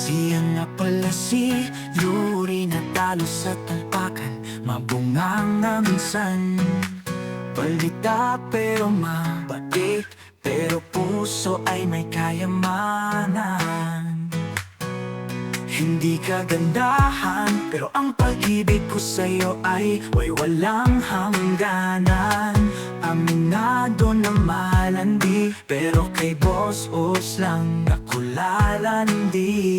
Siya nga pala si Yuri, natalo sa tampakan, mabunganga minsan. Balita pero mabait, pero puso ay may kayamanan. Hindi kagandahan, pero ang pag-ibig ko sa'yo ay walang hangganan. Aminado na malandi, pero kay Boss Os lang ako lalandi.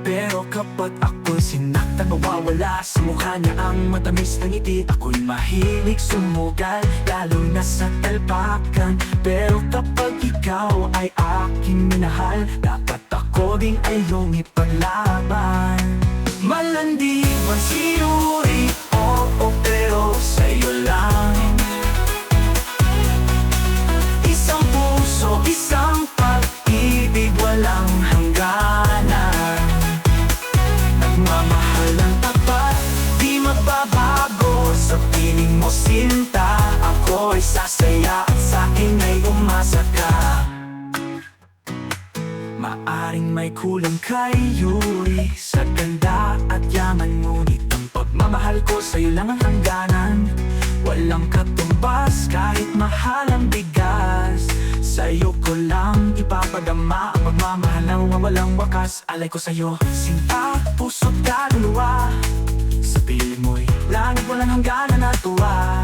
Pero kapag ako'y sinaktan, mawawala sa mukha niya ang matamis na ngiti. Ako'y mahilig sumugal, lalo na sa talpakan. Pero kapag ikaw ay aking minahal, dapat ako din ay iyong ipaglaban. Malandi man si Yuri, oo, pero sa'yo lang. Isang puso, isang pag-ibig, walang hangganan. Nagmamahal ng tapat, di magbabago. Sa piling mo sinta, ako ay sasaya at sa'kin ay umasa ka. Maaring may kulang kay Yuri sa ganda at yaman, ngunit ang pagmamahal ko sa'yo lang ang hangganan. Walang katumbas kahit mahal ang bigas, sa'yo ko lang ipapadama ang pagmamahal na walang wakas. Alay ko sa'yo, sinta, puso't kaluluwa. Sa piling mo'y langit walang hangganan at tuwa.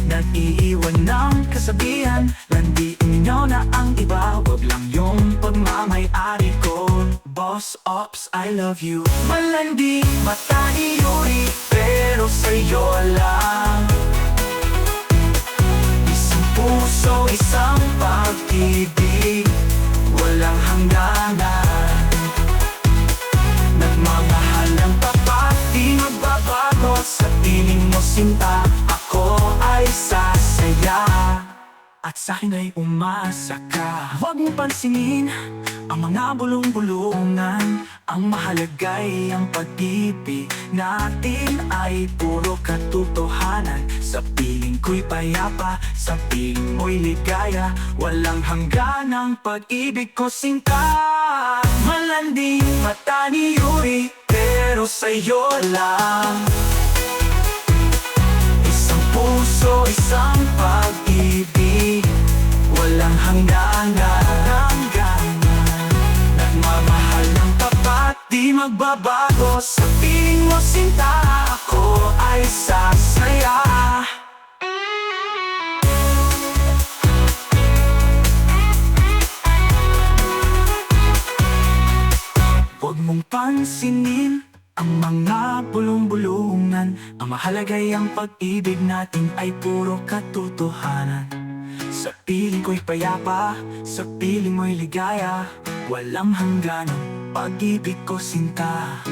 Nag-iiwan ng kasabihan, landiin ninyo na ang iba, wag lang yung pagmamay-ari ko. Boss Ops, I love you. Malandi, mata ni Yuri, pero sa'yo lang. Isang puso, isang pag-ibig, walang hangganan. Nagmamahal ng tapat, di magbabago. Sa piling mo sinta, ako ay sasaya at sa'kin ay umasa ka. Huwag mo pansinin ang mga bulong-bulungan, ang mahalaga'y ang pag-ibig natin ay puro katotohanan. Sa piling ko'y payapa, sa piling mo'y ligaya, walang hangganang pag-ibig ko sinta. Malandi mata ni Yuri, pero sa'yo lang. Isang puso, isang pag-ibig, walang hangganan. Nagmamahal ng tapat, di magbabago. Sa piling mo sinta, ako ay sasaya. Huwag mong pansinin ang mga bulong-bulungan, ang mahalaga'y ang pag-ibig natin ay puro katotohanan. Sa piling ko'y payapa, sa piling mo'y ligaya, walang hangganan, pag-ibig ko sinta.